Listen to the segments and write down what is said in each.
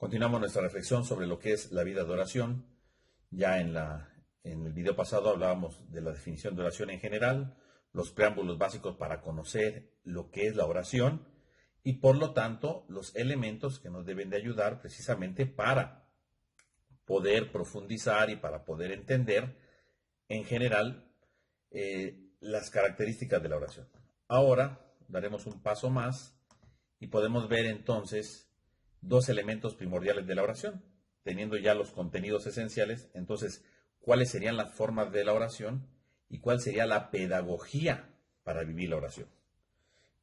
Continuamos nuestra reflexión sobre lo que es la vida de oración. Ya en el video pasado hablábamos de la definición de oración en general, los preámbulos básicos para conocer lo que es la oración y por lo tanto los elementos que nos deben de ayudar precisamente para poder profundizar y para poder entender en general las características de la oración. Ahora daremos un paso más y podemos ver entonces dos elementos primordiales de la oración. Teniendo ya los contenidos esenciales, entonces, ¿cuáles serían las formas de la oración y cuál sería la pedagogía para vivir la oración?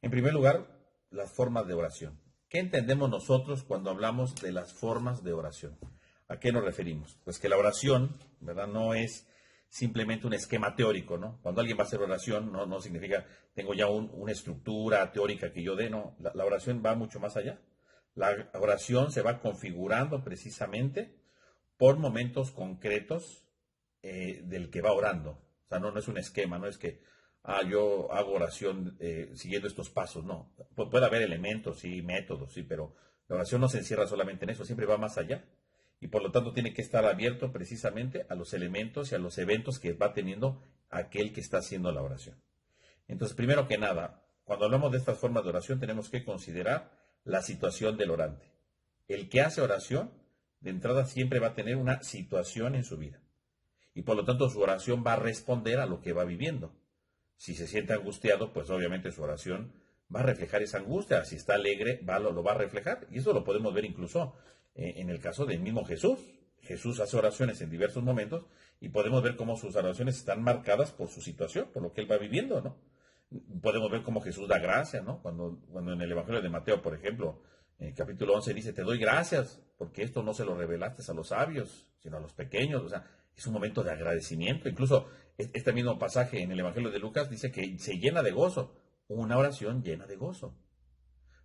En primer lugar, las formas de oración. ¿Qué entendemos nosotros cuando hablamos de las formas de oración? ¿A qué nos referimos? Pues que la oración, ¿verdad?, no es simplemente un esquema teórico, ¿no? Cuando alguien va a hacer oración, no significa tengo ya una estructura teórica que yo dé, no. La oración va mucho más allá. La oración se va configurando precisamente por momentos concretos del que va orando. O sea, no es un esquema, no es que yo hago oración siguiendo estos pasos, no. Puede haber elementos, sí, métodos, sí, pero la oración no se encierra solamente en eso, siempre va más allá. Y por lo tanto tiene que estar abierto precisamente a los elementos y a los eventos que va teniendo aquel que está haciendo la oración. Entonces, primero que nada, cuando hablamos de estas formas de oración, tenemos que considerar la situación del orante. El que hace oración, de entrada, siempre va a tener una situación en su vida. Y por lo tanto, su oración va a responder a lo que va viviendo. Si se siente angustiado, pues obviamente su oración va a reflejar esa angustia. Si está alegre, lo va a reflejar. Y eso lo podemos ver incluso en el caso del mismo Jesús. Jesús hace oraciones en diversos momentos y podemos ver cómo sus oraciones están marcadas por su situación, por lo que él va viviendo, ¿no? Podemos ver cómo Jesús da gracia, ¿no? Cuando en el Evangelio de Mateo, por ejemplo, en el capítulo 11 dice, te doy gracias porque esto no se lo revelaste a los sabios, sino a los pequeños. O sea, es un momento de agradecimiento. Incluso este mismo pasaje en el Evangelio de Lucas dice que se llena de gozo. Una oración llena de gozo.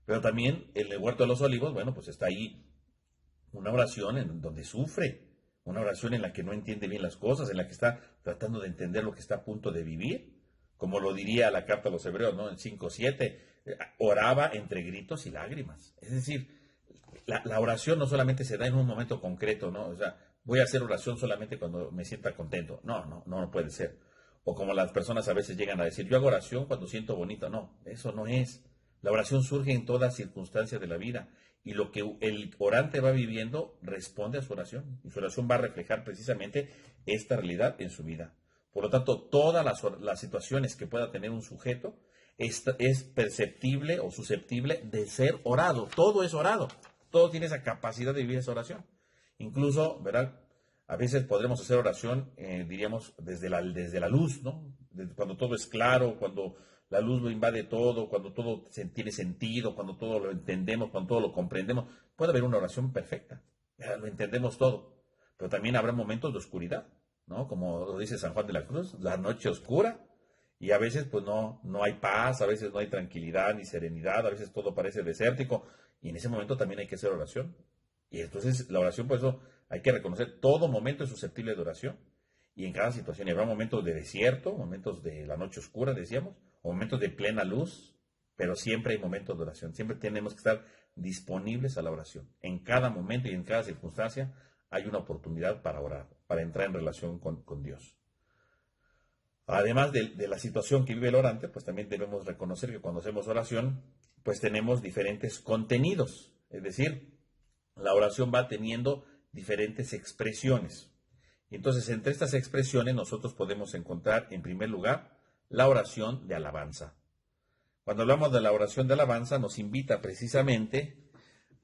Pero también en el Huerto de los Olivos, bueno, pues está ahí una oración en donde sufre, una oración en la que no entiende bien las cosas, en la que está tratando de entender lo que está a punto de vivir, como lo diría la carta a los Hebreos, ¿no? En 5:7, oraba entre gritos y lágrimas. Es decir, la oración no solamente se da en un momento concreto, ¿no? O sea, voy a hacer oración solamente cuando me sienta contento. No puede ser. O como las personas a veces llegan a decir, yo hago oración cuando siento bonito. No, eso no es. La oración surge en todas circunstancias de la vida y lo que el orante va viviendo responde a su oración. Y su oración va a reflejar precisamente esta realidad en su vida. Por lo tanto, todas las situaciones que pueda tener un sujeto es perceptible o susceptible de ser orado. Todo es orado. Todo tiene esa capacidad de vivir esa oración. Incluso, ¿verdad? A veces podremos hacer oración, diríamos, desde la luz, ¿no? Cuando todo es claro, cuando la luz lo invade todo, cuando todo tiene sentido, cuando todo lo entendemos, cuando todo lo comprendemos. Puede haber una oración perfecta. Ya lo entendemos todo. Pero también habrá momentos de oscuridad, ¿no? Como lo dice San Juan de la Cruz, la noche oscura. Y a veces pues no hay paz, a veces no hay tranquilidad ni serenidad, a veces todo parece desértico. Y en ese momento también hay que hacer oración. Y entonces la oración, por eso hay que reconocer, todo momento es susceptible de oración. Y en cada situación, y habrá momentos de desierto, momentos de la noche oscura, decíamos, o momentos de plena luz, pero siempre hay momentos de oración. Siempre tenemos que estar disponibles a la oración. En cada momento y en cada circunstancia hay una oportunidad para orar, para entrar en relación con Dios. Además de la situación que vive el orante, pues también debemos reconocer que cuando hacemos oración, pues tenemos diferentes contenidos. Es decir, la oración va teniendo diferentes expresiones. Y entonces, entre estas expresiones, nosotros podemos encontrar, en primer lugar, la oración de alabanza. Cuando hablamos de la oración de alabanza, nos invita precisamente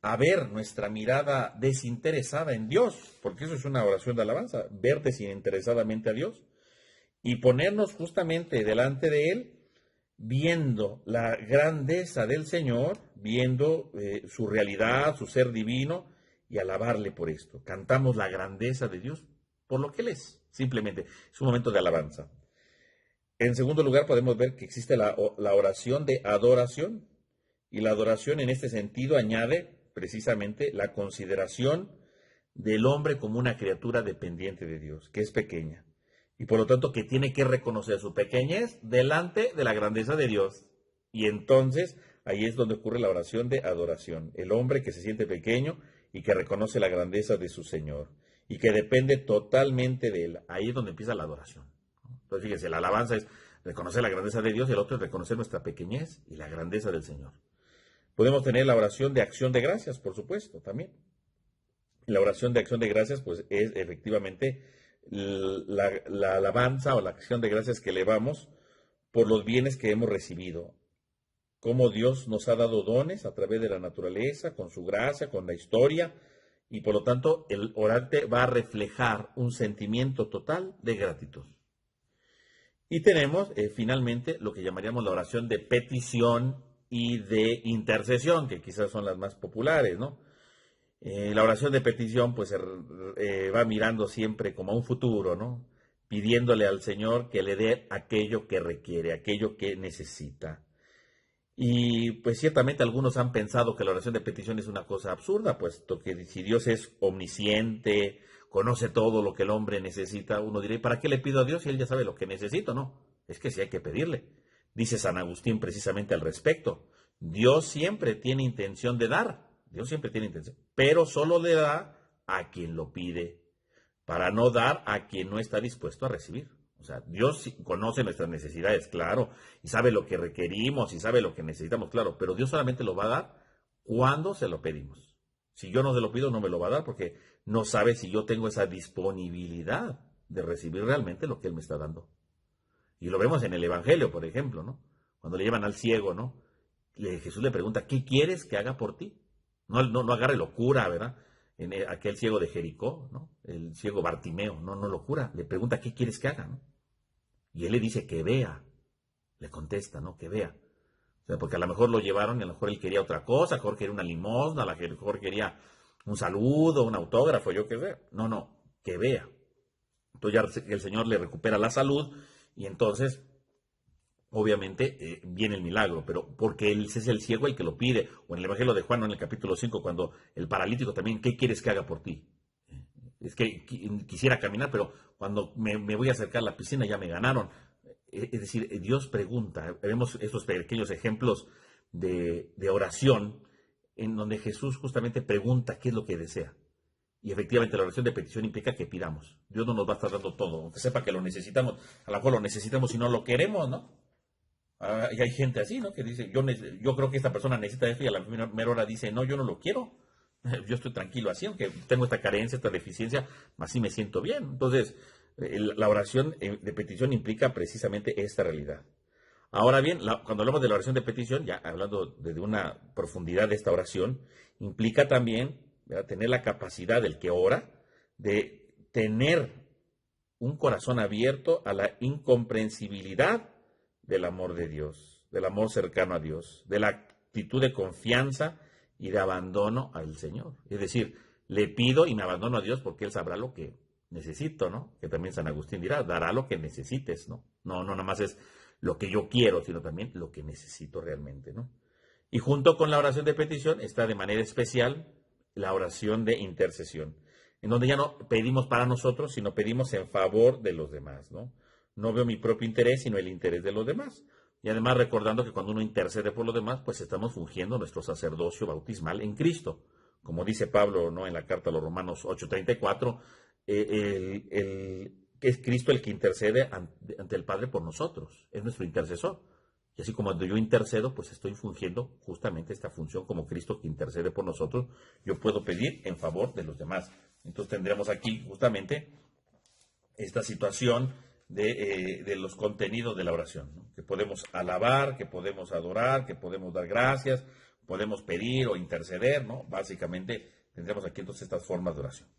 a ver nuestra mirada desinteresada en Dios, porque eso es una oración de alabanza, ver desinteresadamente a Dios y ponernos justamente delante de Él, viendo la grandeza del Señor, viendo su realidad, su ser divino, y alabarle por esto. Cantamos la grandeza de Dios por lo que Él es, simplemente. Es un momento de alabanza. En segundo lugar, podemos ver que existe la oración de adoración, y la adoración en este sentido añade precisamente la consideración del hombre como una criatura dependiente de Dios, que es pequeña. Y por lo tanto que tiene que reconocer su pequeñez delante de la grandeza de Dios. Y entonces ahí es donde ocurre la oración de adoración. El hombre que se siente pequeño y que reconoce la grandeza de su Señor y que depende totalmente de Él. Ahí es donde empieza la adoración. Entonces, fíjense, la alabanza es reconocer la grandeza de Dios y el otro es reconocer nuestra pequeñez y la grandeza del Señor. Podemos tener la oración de acción de gracias, por supuesto, también. La oración de acción de gracias, pues es efectivamente la alabanza o la acción de gracias que elevamos por los bienes que hemos recibido. Cómo Dios nos ha dado dones a través de la naturaleza, con su gracia, con la historia, y por lo tanto el orante va a reflejar un sentimiento total de gratitud. Y tenemos finalmente lo que llamaríamos la oración de petición y de intercesión, que quizás son las más populares, ¿no? La oración de petición pues va mirando siempre como a un futuro, ¿no? Pidiéndole al Señor que le dé aquello que requiere, aquello que necesita. Y pues ciertamente algunos han pensado que la oración de petición es una cosa absurda, puesto que si Dios es omnisciente, conoce todo lo que el hombre necesita, uno dirá, ¿para qué le pido a Dios si Él ya sabe lo que necesito? No, es que sí hay que pedirle. Dice San Agustín precisamente al respecto, Dios siempre tiene intención de dar, Dios siempre tiene intención, pero solo le da a quien lo pide, para no dar a quien no está dispuesto a recibir. O sea, Dios conoce nuestras necesidades, claro, y sabe lo que requerimos y sabe lo que necesitamos, claro, pero Dios solamente lo va a dar cuando se lo pedimos. Si yo no se lo pido, no me lo va a dar porque no sabe si yo tengo esa disponibilidad de recibir realmente lo que Él me está dando. Y lo vemos en el Evangelio, por ejemplo, ¿no? Cuando le llevan al ciego, ¿no? Jesús le pregunta, ¿qué quieres que haga por ti? No agarre locura, ¿verdad? En aquel ciego de Jericó, ¿no? El ciego Bartimeo, no locura. Le pregunta, ¿qué quieres que haga, no? Y él le dice que vea. Le contesta, ¿no? Que vea. O sea, porque a lo mejor lo llevaron y a lo mejor él quería otra cosa, a lo mejor quería una limosna, a lo mejor quería un saludo, un autógrafo, yo qué sé. No, que vea. Entonces ya el Señor le recupera la salud y entonces, obviamente, viene el milagro, pero porque él es el ciego el que lo pide. O en el Evangelio de Juan, ¿no? En el capítulo 5, cuando el paralítico también, ¿qué quieres que haga por ti? Es que quisiera caminar, pero cuando me voy a acercar a la piscina ya me ganaron. Es decir, Dios pregunta. Vemos estos pequeños ejemplos de oración en donde Jesús justamente pregunta qué es lo que desea. Y efectivamente la oración de petición implica que pidamos. Dios no nos va a estar dando todo, aunque sepa que lo necesitamos. A lo mejor lo necesitamos y no lo queremos, ¿no? Y hay gente así, ¿no? Que dice, yo creo que esta persona necesita esto y a la primera hora dice, no, yo no lo quiero. Yo estoy tranquilo así, aunque tengo esta carencia, esta deficiencia, así me siento bien. Entonces, la oración de petición implica precisamente esta realidad. Ahora bien, cuando hablamos de la oración de petición, ya hablando de una profundidad de esta oración, implica también, ¿verdad?, tener la capacidad del que ora de tener un corazón abierto a la incomprensibilidad del amor de Dios, del amor cercano a Dios, de la actitud de confianza y de abandono al Señor. Es decir, le pido y me abandono a Dios porque Él sabrá lo que necesito, ¿no? Que también San Agustín dirá, dará lo que necesites, ¿no? No nada más es lo que yo quiero, sino también lo que necesito realmente, ¿no? Y junto con la oración de petición está de manera especial la oración de intercesión, en donde ya no pedimos para nosotros, sino pedimos en favor de los demás, ¿no? No veo mi propio interés, sino el interés de los demás. Y además recordando que cuando uno intercede por los demás, pues estamos fungiendo nuestro sacerdocio bautismal en Cristo. Como dice Pablo, ¿no?, en la carta a los Romanos 8:34, que es Cristo el que intercede ante el Padre por nosotros, es nuestro intercesor. Y así como cuando yo intercedo, pues estoy fungiendo justamente esta función como Cristo que intercede por nosotros, yo puedo pedir en favor de los demás. Entonces tendremos aquí justamente esta situación de los contenidos de la oración, ¿no?, que podemos alabar, que podemos adorar, que podemos dar gracias, podemos pedir o interceder, ¿no? Básicamente tendremos aquí entonces estas formas de oración.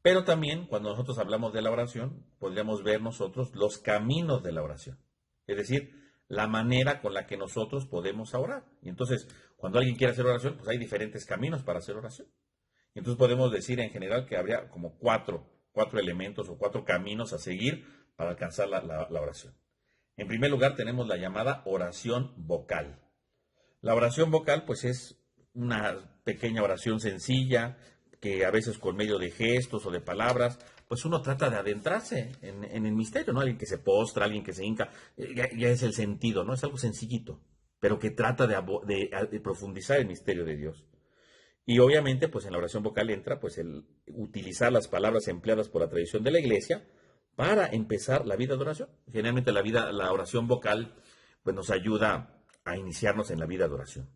Pero también cuando nosotros hablamos de la oración, podríamos ver nosotros los caminos de la oración, es decir, la manera con la que nosotros podemos orar. Y entonces, cuando alguien quiere hacer oración, pues hay diferentes caminos para hacer oración. Y entonces podemos decir en general que habría como cuatro elementos o 4 caminos a seguir para alcanzar la oración. En primer lugar, tenemos la llamada oración vocal. La oración vocal, pues, es una pequeña oración sencilla que a veces con medio de gestos o de palabras, pues uno trata de adentrarse en el misterio, ¿no? Alguien que se postra, alguien que se hinca, ya es el sentido, ¿no? Es algo sencillito, pero que trata de profundizar el misterio de Dios. Y obviamente, pues en la oración vocal entra pues el utilizar las palabras empleadas por la tradición de la iglesia para empezar la vida de oración. Generalmente la oración vocal, pues nos ayuda a iniciarnos en la vida de oración.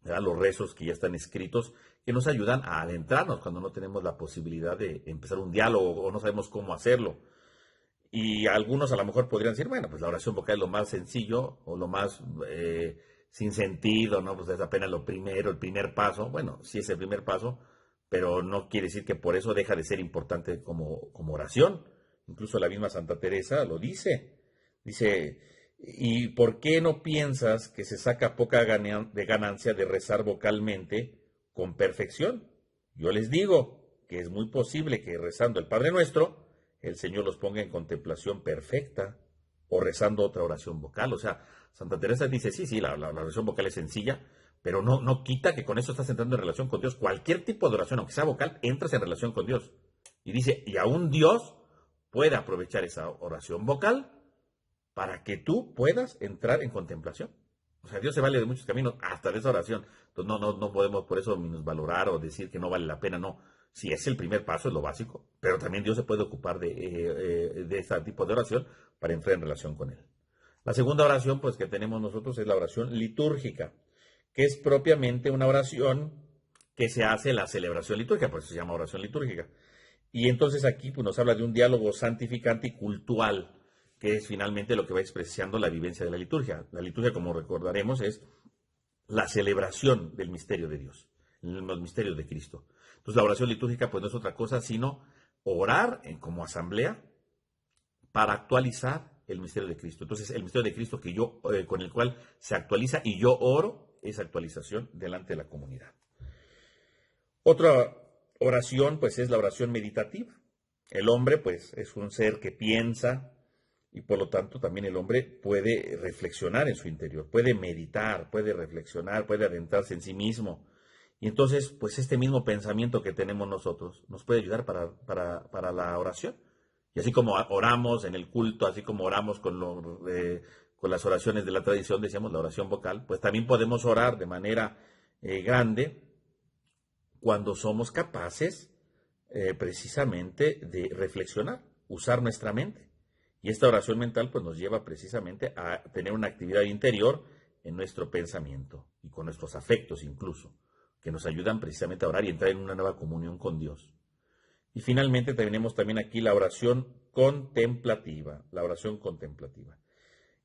¿Verdad? Los rezos que ya están escritos, que nos ayudan a adentrarnos cuando no tenemos la posibilidad de empezar un diálogo o no sabemos cómo hacerlo. Y algunos a lo mejor podrían decir, bueno, pues la oración vocal es lo más sencillo o lo más sin sentido, ¿no? Pues es apenas lo primero, el primer paso. Bueno, sí es el primer paso, pero no quiere decir que por eso deja de ser importante como oración. Incluso la misma Santa Teresa lo dice. Dice, ¿y por qué no piensas que se saca poca de ganancia de rezar vocalmente con perfección? Yo les digo que es muy posible que rezando el Padre Nuestro, el Señor los ponga en contemplación perfecta o rezando otra oración vocal. O sea, Santa Teresa dice, sí, sí, la oración vocal es sencilla, pero no quita que con eso estás entrando en relación con Dios. Cualquier tipo de oración, aunque sea vocal, entras en relación con Dios. Y dice, y aún Dios puede aprovechar esa oración vocal para que tú puedas entrar en contemplación. O sea, Dios se vale de muchos caminos, hasta de esa oración. Entonces no podemos por eso minusvalorar o decir que no vale la pena, no. Si es el primer paso, es lo básico, pero también Dios se puede ocupar de este tipo de oración para entrar en relación con Él. La segunda oración, pues, que tenemos nosotros es la oración litúrgica, que es propiamente una oración que se hace en la celebración litúrgica, por eso se llama oración litúrgica. Y entonces aquí pues, nos habla de un diálogo santificante y cultual, que es finalmente lo que va expresando la vivencia de la liturgia. La liturgia, como recordaremos, es la celebración del misterio de Dios, los misterios de Cristo. Entonces la oración litúrgica pues no es otra cosa sino orar como asamblea para actualizar el misterio de Cristo. Entonces el misterio de Cristo que con el cual se actualiza y yo oro esa actualización delante de la comunidad. Otra oración pues es la oración meditativa. El hombre pues es un ser que piensa y por lo tanto también el hombre puede reflexionar en su interior, puede meditar, puede reflexionar, puede adentrarse en sí mismo. Y entonces pues este mismo pensamiento que tenemos nosotros nos puede ayudar para la oración. Y así como oramos en el culto, así como oramos con las oraciones de la tradición, decíamos la oración vocal, pues también podemos orar de manera grande cuando somos capaces precisamente de reflexionar, usar nuestra mente. Y esta oración mental pues nos lleva precisamente a tener una actividad interior en nuestro pensamiento y con nuestros afectos incluso, que nos ayudan precisamente a orar y entrar en una nueva comunión con Dios. Y finalmente tenemos también aquí la oración contemplativa,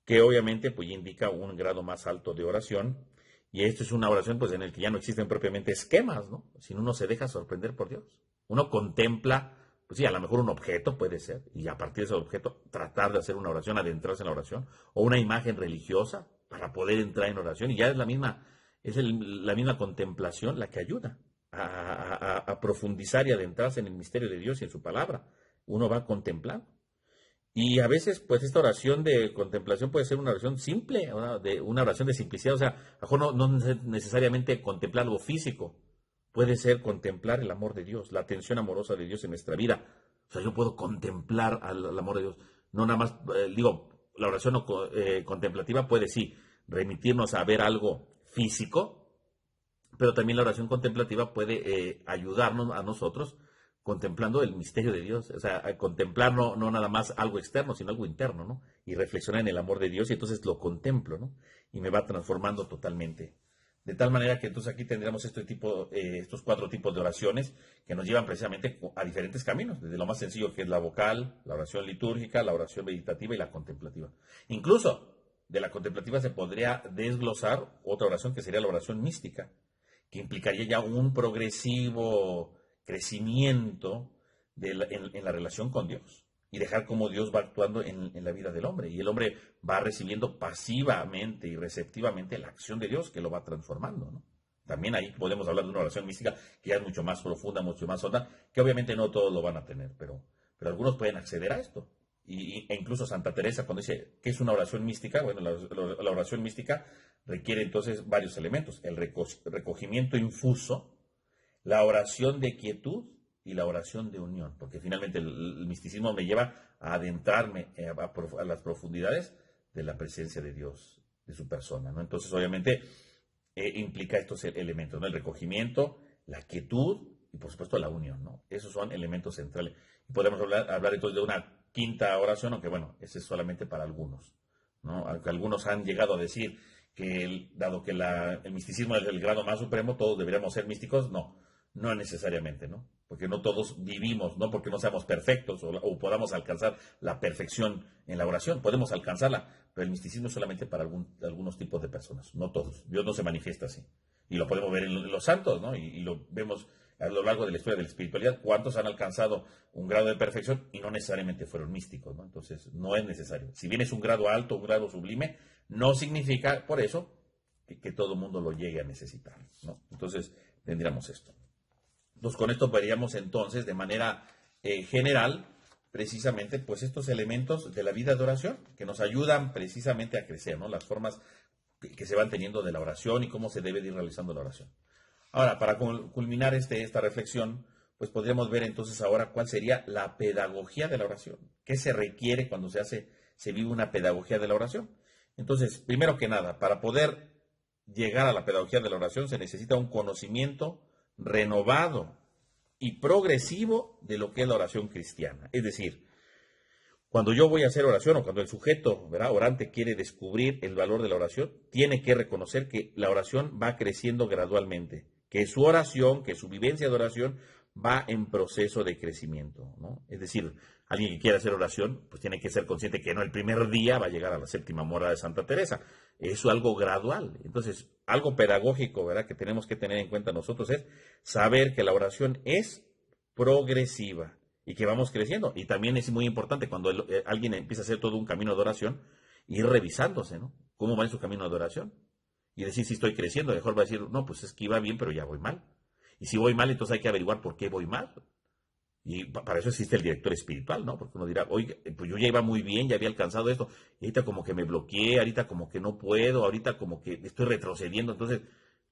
que obviamente pues indica un grado más alto de oración. Y esto es una oración pues en el que ya no existen propiamente esquemas, ¿no? Sino uno se deja sorprender por Dios. Uno contempla, pues sí, a lo mejor un objeto puede ser, y a partir de ese objeto tratar de hacer una oración, adentrarse en la oración, o una imagen religiosa para poder entrar en oración, y ya es la misma contemplación la que ayuda a profundizar y adentrarse en el misterio de Dios y en su palabra. Uno va contemplando. Y a veces, pues, esta oración de contemplación puede ser una oración simple, una oración de simplicidad. O sea, a lo mejor no necesariamente contemplar algo físico. Puede ser contemplar el amor de Dios, la atención amorosa de Dios en nuestra vida. O sea, yo puedo contemplar al amor de Dios. No nada más, la oración contemplativa puede sí remitirnos a ver algo físico, pero también la oración contemplativa puede ayudarnos a nosotros contemplando el misterio de Dios, o sea, a contemplar no nada más algo externo, sino algo interno, ¿no? Y reflexionar en el amor de Dios y entonces lo contemplo, ¿no? Y me va transformando totalmente. De tal manera que entonces aquí tendremos estos 4 tipos de oraciones que nos llevan precisamente a diferentes caminos, desde lo más sencillo que es la vocal, la oración litúrgica, la oración meditativa y la contemplativa. Incluso de la contemplativa se podría desglosar otra oración que sería la oración mística, que implicaría ya un progresivo crecimiento en la relación con Dios y dejar cómo Dios va actuando en la vida del hombre. Y el hombre va recibiendo pasivamente y receptivamente la acción de Dios que lo va transformando, ¿no? También ahí podemos hablar de una oración mística que ya es mucho más profunda, mucho más honda, que obviamente no todos lo van a tener, pero algunos pueden acceder a esto. E incluso Santa Teresa, cuando dice que es una oración mística, bueno, la oración mística requiere entonces varios elementos: el recogimiento infuso, la oración de quietud y la oración de unión, porque finalmente el misticismo me lleva a adentrarme a las profundidades de la presencia de Dios, de su persona, ¿no? Entonces, obviamente, implica estos elementos, ¿no? El recogimiento, la quietud y por supuesto la unión, ¿no? Esos son elementos centrales. Y podemos hablar entonces de una quinta oración, aunque bueno, ese es solamente para algunos, ¿no? Aunque algunos han llegado a decir que dado que el misticismo es el grado más supremo, todos deberíamos ser místicos, no necesariamente, ¿no? Porque no todos vivimos, no porque no seamos perfectos o podamos alcanzar la perfección en la oración, podemos alcanzarla, pero el misticismo es solamente para algunos tipos de personas, no todos. Dios no se manifiesta así. Y lo podemos ver en los santos, ¿no? Y lo vemos a lo largo de la historia de la espiritualidad, cuántos han alcanzado un grado de perfección y no necesariamente fueron místicos, ¿no? Entonces, no es necesario. Si bien es un grado alto, un grado sublime, no significa, por eso, que todo el mundo lo llegue a necesitar, ¿no? Entonces, tendríamos esto. Entonces, con esto veríamos entonces, de manera general, precisamente, pues estos elementos de la vida de oración que nos ayudan precisamente a crecer, ¿no? Las formas que se van teniendo de la oración y cómo se debe de ir realizando la oración. Ahora, para culminar esta reflexión, pues podríamos ver entonces ahora cuál sería la pedagogía de la oración. ¿Qué se requiere cuando se vive una pedagogía de la oración? Entonces, primero que nada, para poder llegar a la pedagogía de la oración se necesita un conocimiento renovado y progresivo de lo que es la oración cristiana. Es decir, cuando yo voy a hacer oración o cuando el sujeto, ¿verdad?, orante quiere descubrir el valor de la oración, tiene que reconocer que la oración va creciendo gradualmente, que su oración, que su vivencia de oración va en proceso de crecimiento, ¿no? Es decir, alguien que quiera hacer oración, pues tiene que ser consciente que no el primer día va a llegar a la séptima mora de Santa Teresa. Es algo gradual. Entonces, algo pedagógico, ¿verdad?, que tenemos que tener en cuenta nosotros es saber que la oración es progresiva y que vamos creciendo. Y también es muy importante cuando alguien empieza a hacer todo un camino de oración, ir revisándose, ¿no? ¿Cómo va en su camino de oración? Y decir si estoy creciendo. Mejor va a decir, no, pues es que iba bien, pero ya voy mal. Y si voy mal, entonces hay que averiguar por qué voy mal. Y para eso existe el director espiritual, ¿no? Porque uno dirá, oye, pues yo ya iba muy bien, ya había alcanzado esto, y ahorita como que me bloqueé, ahorita como que no puedo, ahorita como que estoy retrocediendo, entonces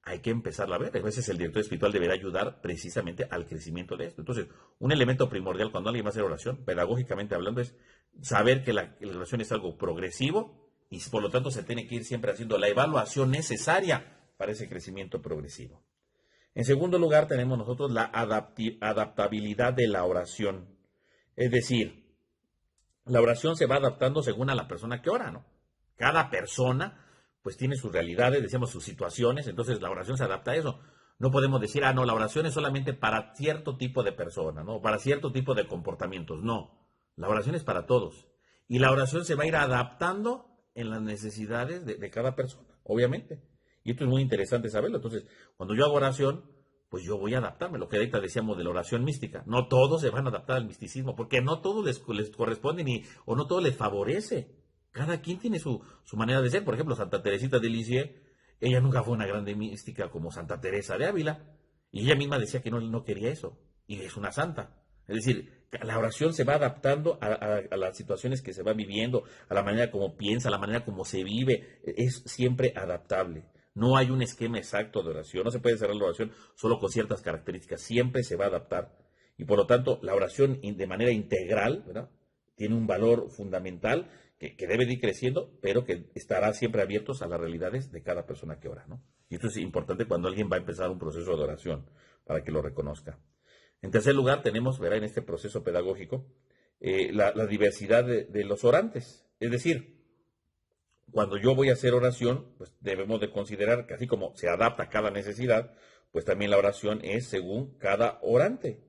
hay que empezar a ver. A veces el director espiritual deberá ayudar precisamente al crecimiento de esto. Entonces, un elemento primordial cuando alguien va a hacer oración, pedagógicamente hablando, es saber que la oración es algo progresivo y por lo tanto se tiene que ir siempre haciendo la evaluación necesaria para ese crecimiento progresivo. En segundo lugar, tenemos nosotros la adaptabilidad de la oración. Es decir, la oración se va adaptando según a la persona que ora, ¿no? Cada persona, pues, tiene sus realidades, decíamos, sus situaciones, entonces la oración se adapta a eso. No podemos decir, no, la oración es solamente para cierto tipo de persona, ¿no? Para cierto tipo de comportamientos. No, la oración es para todos. Y la oración se va a ir adaptando en las necesidades de cada persona, obviamente. Y esto es muy interesante saberlo. Entonces, cuando yo hago oración, pues yo voy a adaptarme. Lo que ahorita decíamos de la oración mística. No todos se van a adaptar al misticismo, porque no todos les corresponde o no todo les favorece. Cada quien tiene su manera de ser. Por ejemplo, Santa Teresita de Lisieux, ella nunca fue una grande mística como Santa Teresa de Ávila. Y ella misma decía que no quería eso. Y es una santa. Es decir, la oración se va adaptando a las situaciones que se va viviendo, a la manera como piensa, a la manera como se vive. Es siempre adaptable. No hay un esquema exacto de oración, no se puede cerrar la oración solo con ciertas características, siempre se va a adaptar. Y por lo tanto, la oración de manera integral, ¿verdad?, tiene un valor fundamental que debe de ir creciendo, pero que estará siempre abiertos a las realidades de cada persona que ora, ¿no? Y esto es importante cuando alguien va a empezar un proceso de oración, para que lo reconozca. En tercer lugar, tenemos, ¿verdad?, en este proceso pedagógico, la diversidad de los orantes. Es decir, cuando yo voy a hacer oración, pues debemos de considerar que así como se adapta a cada necesidad, pues también la oración es según cada orante,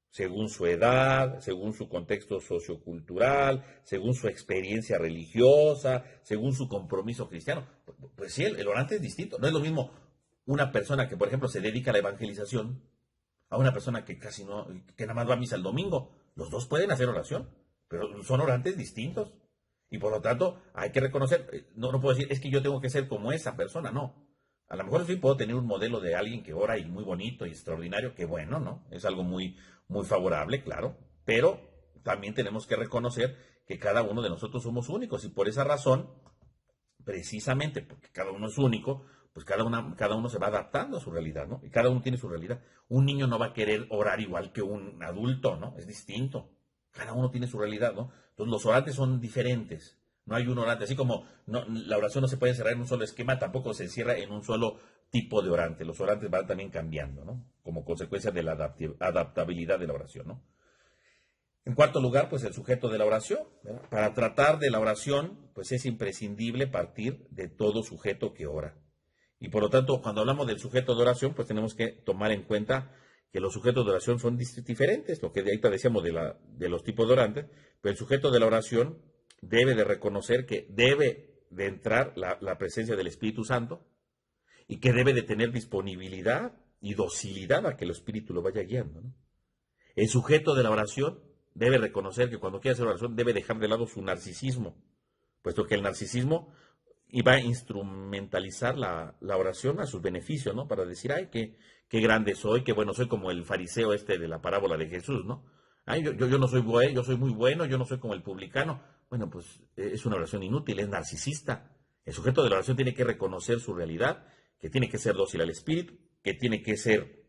según su edad, según su contexto sociocultural, según su experiencia religiosa, según su compromiso cristiano. Pues sí, el orante es distinto. No es lo mismo una persona que, por ejemplo, se dedica a la evangelización a una persona que casi no, que nada más va a misa el domingo. Los dos pueden hacer oración, pero son orantes distintos. Y por lo tanto, hay que reconocer, no puedo decir, es que yo tengo que ser como esa persona, no. A lo mejor sí puedo tener un modelo de alguien que ora y muy bonito y extraordinario, que bueno, ¿no? Es algo muy, muy favorable, claro. Pero también tenemos que reconocer que cada uno de nosotros somos únicos y por esa razón, precisamente porque cada uno es único, pues cada uno se va adaptando a su realidad, ¿no? Y cada uno tiene su realidad. Un niño no va a querer orar igual que un adulto, ¿no? Es distinto. Cada uno tiene su realidad, ¿no? Entonces los orantes son diferentes. No hay un orante. Así como la oración no se puede encerrar en un solo esquema, tampoco se encierra en un solo tipo de orante. Los orantes van también cambiando, ¿no? Como consecuencia de la adaptabilidad de la oración, ¿no? En cuarto lugar, pues el sujeto de la oración, ¿verdad? Para tratar de la oración, pues es imprescindible partir de todo sujeto que ora. Y por lo tanto, cuando hablamos del sujeto de oración, pues tenemos que tomar en cuenta que los sujetos de oración son diferentes, lo que de ahorita decíamos de los tipos de orantes, pero el sujeto de la oración debe de reconocer que debe de entrar la presencia del Espíritu Santo y que debe de tener disponibilidad y docilidad a que el Espíritu lo vaya guiando, ¿no? El sujeto de la oración debe reconocer que cuando quiere hacer oración debe dejar de lado su narcisismo, puesto que el narcisismo iba a instrumentalizar la oración a sus beneficios, ¿no? Para decir, ay, qué grande soy, qué bueno soy, como el fariseo de la parábola de Jesús, ¿no? Ay, yo no soy bueno, yo soy muy bueno, yo no soy como el publicano. Bueno, pues es una oración inútil, es narcisista. El sujeto de la oración tiene que reconocer su realidad, que tiene que ser dócil al espíritu, que tiene que ser,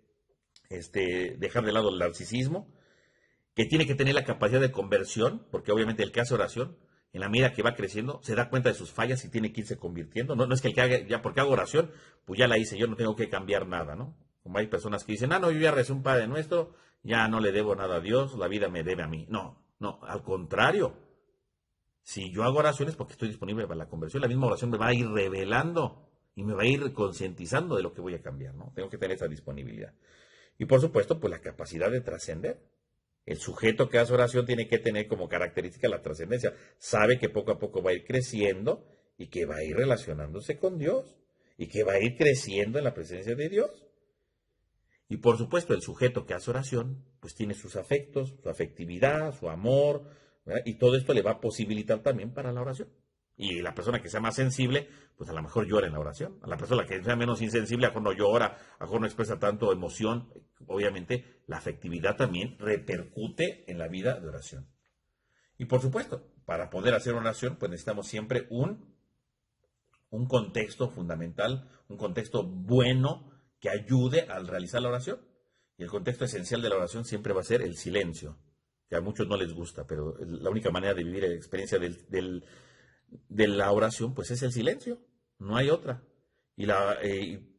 dejar de lado el narcisismo, que tiene que tener la capacidad de conversión, porque obviamente el que hace oración, en la medida que va creciendo, se da cuenta de sus fallas y tiene que irse convirtiendo. No es que el que haga, ya porque hago oración, pues ya la hice, yo no tengo que cambiar nada, ¿no? Como hay personas que dicen, no, yo ya recé un Padre Nuestro, ya no le debo nada a Dios, la vida me debe a mí. No, al contrario. Si yo hago oraciones porque estoy disponible para la conversión, la misma oración me va a ir revelando y me va a ir concientizando de lo que voy a cambiar, ¿no? Tengo que tener esa disponibilidad. Y por supuesto, pues la capacidad de trascender. El sujeto que hace oración tiene que tener como característica la trascendencia. Sabe que poco a poco va a ir creciendo y que va a ir relacionándose con Dios y que va a ir creciendo en la presencia de Dios. Y por supuesto, el sujeto que hace oración, pues tiene sus afectos, su afectividad, su amor, ¿verdad? Y todo esto le va a posibilitar también para la oración. Y la persona que sea más sensible, pues a lo mejor llora en la oración. A la persona que sea menos insensible, a lo mejor no llora, a lo mejor no expresa tanto emoción. Obviamente, la afectividad también repercute en la vida de oración. Y por supuesto, para poder hacer oración, pues necesitamos siempre un contexto fundamental, un contexto bueno que ayude al realizar la oración. Y el contexto esencial de la oración siempre va a ser el silencio, que a muchos no les gusta, pero la única manera de vivir la experiencia de la oración, pues es el silencio, no hay otra.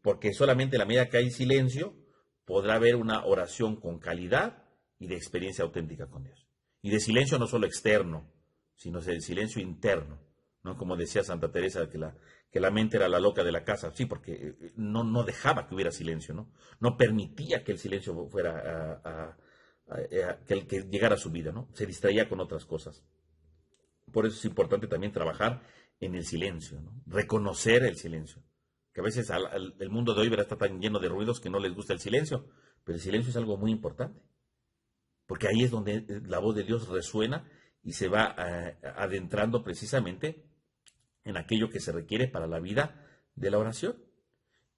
Porque solamente en la medida que hay silencio, podrá haber una oración con calidad y de experiencia auténtica con Dios. Y de silencio no solo externo, sino de silencio interno, ¿no? Como decía Santa Teresa, que la mente era la loca de la casa, sí, porque no dejaba que hubiera silencio, ¿no? No permitía que el silencio fuera que llegara a su vida, ¿no? Se distraía con otras cosas. Por eso es importante también trabajar en el silencio, ¿no? Reconocer el silencio. Que a veces el mundo de hoy está tan lleno de ruidos que no les gusta el silencio, pero el silencio es algo muy importante, porque ahí es donde la voz de Dios resuena y se va adentrando precisamente en aquello que se requiere para la vida de la oración.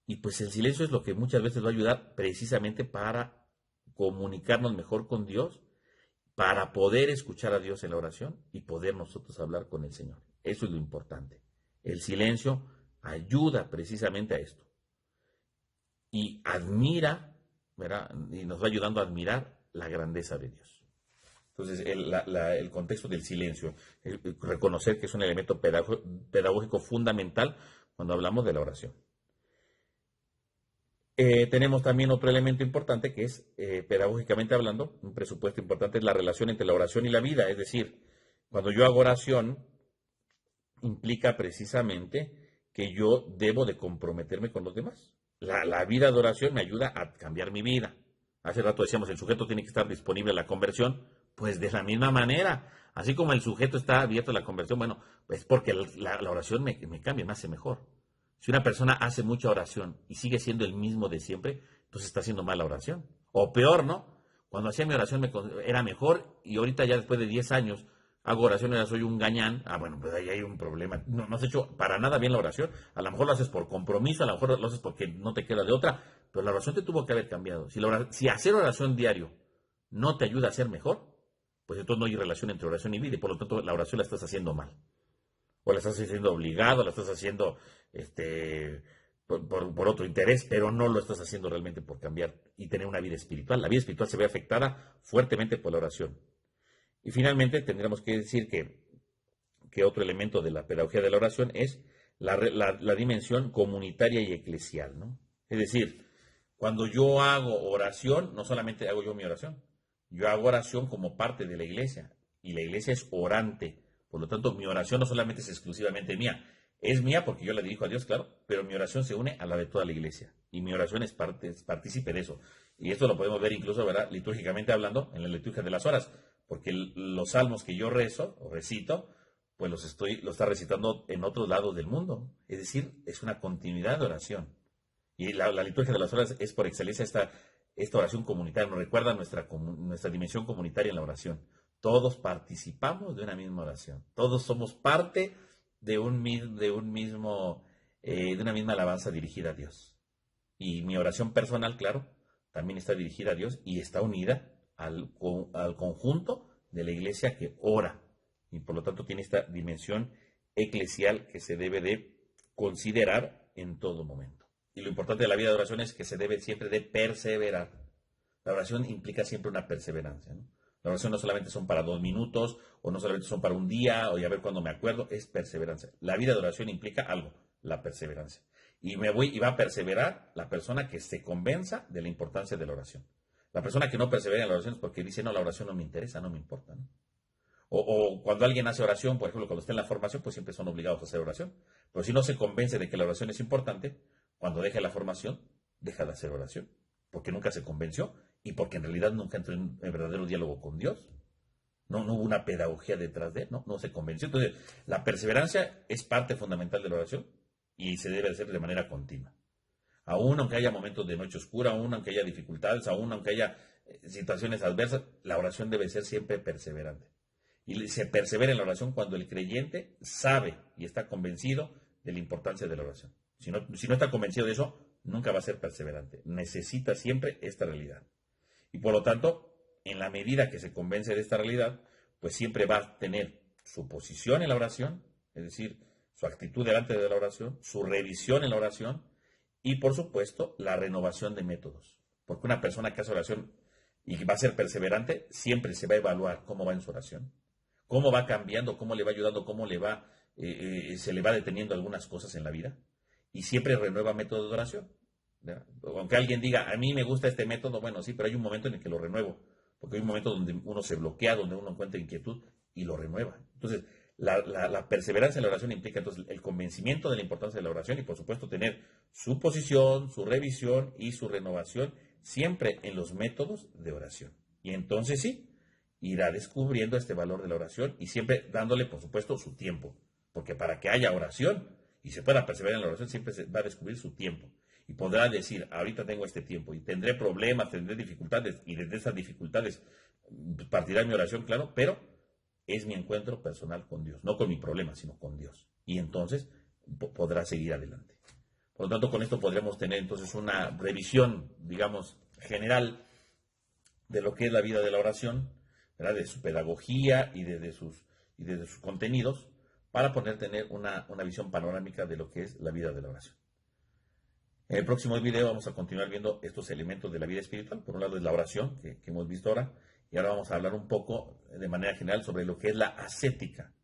Y pues el silencio es lo que muchas veces va a ayudar precisamente para comunicarnos mejor con Dios, para poder escuchar a Dios en la oración y poder nosotros hablar con el Señor. Eso es lo importante. El silencio ayuda precisamente a esto. Y admira, ¿verdad? Y nos va ayudando a admirar la grandeza de Dios. Entonces, el contexto del silencio, reconocer que es un elemento pedagógico fundamental cuando hablamos de la oración. Tenemos también otro elemento importante que es, pedagógicamente hablando, un presupuesto importante, es la relación entre la oración y la vida. Es decir, cuando yo hago oración, implica precisamente que yo debo de comprometerme con los demás. La vida de oración me ayuda a cambiar mi vida. Hace rato decíamos, el sujeto tiene que estar disponible a la conversión, pues de la misma manera. Así como el sujeto está abierto a la conversión, bueno, pues porque la oración me cambia, me hace mejor. Si una persona hace mucha oración y sigue siendo el mismo de siempre, entonces está haciendo mala oración. O peor, ¿no? Cuando hacía mi oración era mejor y ahorita ya después de 10 años hago oración y ya soy un gañán. Bueno, pues ahí hay un problema. No has hecho para nada bien la oración. A lo mejor lo haces por compromiso, a lo mejor lo haces porque no te queda de otra, pero la oración te tuvo que haber cambiado. Si hacer oración diario no te ayuda a ser mejor, pues entonces no hay relación entre oración y vida y por lo tanto la oración la estás haciendo mal. O la estás haciendo obligado, la estás haciendo por otro interés, pero no lo estás haciendo realmente por cambiar y tener una vida espiritual. La vida espiritual se ve afectada fuertemente por la oración. Y finalmente tendríamos que decir que otro elemento de la pedagogía de la oración es la dimensión comunitaria y eclesial, ¿no? Es decir, cuando yo hago oración, no solamente hago yo mi oración, yo hago oración como parte de la iglesia y la iglesia es orante. Por lo tanto, mi oración no solamente es exclusivamente mía, es mía porque yo la dirijo a Dios, claro, pero mi oración se une a la de toda la iglesia y mi oración es partícipe de eso. Y esto lo podemos ver incluso, ¿verdad? Litúrgicamente hablando, en la liturgia de las horas, porque los salmos que yo rezo o recito, pues los está recitando en otros lados del mundo. Es decir, es una continuidad de oración. Y la liturgia de las horas es por excelencia esta oración comunitaria. Nos recuerda nuestra dimensión comunitaria en la oración. Todos participamos de una misma oración. Todos somos parte de una misma alabanza dirigida a Dios. Y mi oración personal, claro, también está dirigida a Dios y está unida al conjunto de la iglesia que ora. Y por lo tanto tiene esta dimensión eclesial que se debe de considerar en todo momento. Y lo importante de la vida de oración es que se debe siempre de perseverar. La oración implica siempre una perseverancia, ¿no? La oración no solamente son para 2 minutos, o no solamente son para un día, o ya ver cuando me acuerdo, es perseverancia. La vida de oración implica algo, la perseverancia. Y va a perseverar la persona que se convenza de la importancia de la oración. La persona que no persevera en la oración es porque dice, no, la oración no me interesa, no me importa, ¿no? O cuando alguien hace oración, por ejemplo, cuando está en la formación, pues siempre son obligados a hacer oración. Pero si no se convence de que la oración es importante, cuando deja la formación, deja de hacer oración. Porque nunca se convenció y porque en realidad nunca entró en verdadero diálogo con Dios. No hubo una pedagogía detrás de él, no se convenció. Entonces, la perseverancia es parte fundamental de la oración y se debe hacer de manera continua. Aún aunque haya momentos de noche oscura, aún aunque haya dificultades, aún aunque haya situaciones adversas, la oración debe ser siempre perseverante. Y se persevera en la oración cuando el creyente sabe y está convencido de la importancia de la oración. Si no está convencido de eso, nunca va a ser perseverante. Necesita siempre esta realidad. Y por lo tanto, en la medida que se convence de esta realidad, pues siempre va a tener su posición en la oración, es decir, su actitud delante de la oración, su revisión en la oración y, por supuesto, la renovación de métodos. Porque una persona que hace oración y va a ser perseverante, siempre se va a evaluar cómo va en su oración, cómo va cambiando, cómo le va ayudando, se le va deteniendo algunas cosas en la vida y siempre renueva métodos de oración. ¿Verdad? Aunque alguien diga, a mí me gusta este método, bueno, sí, pero hay un momento en el que lo renuevo, porque hay un momento donde uno se bloquea, donde uno encuentra inquietud y lo renueva. Entonces, la perseverancia en la oración implica entonces el convencimiento de la importancia de la oración y por supuesto tener su posición, su revisión y su renovación siempre en los métodos de oración. Y entonces sí, irá descubriendo este valor de la oración y siempre dándole por supuesto su tiempo, porque para que haya oración y se pueda perseverar en la oración siempre se va a descubrir su tiempo. Y podrá decir, ahorita tengo este tiempo y tendré problemas, tendré dificultades y desde esas dificultades partirá mi oración, claro, pero es mi encuentro personal con Dios, no con mi problema, sino con Dios. Y entonces podrá seguir adelante. Por lo tanto, con esto podremos tener entonces una revisión, digamos, general de lo que es la vida de la oración, ¿verdad? De su pedagogía y desde sus contenidos, para poder tener una visión panorámica de lo que es la vida de la oración. En el próximo video vamos a continuar viendo estos elementos de la vida espiritual. Por un lado es la oración, que hemos visto ahora, y ahora vamos a hablar un poco de manera general sobre lo que es la ascética,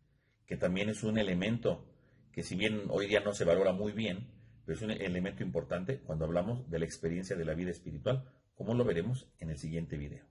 que también es un elemento que si bien hoy día no se valora muy bien, pero es un elemento importante cuando hablamos de la experiencia de la vida espiritual, como lo veremos en el siguiente video.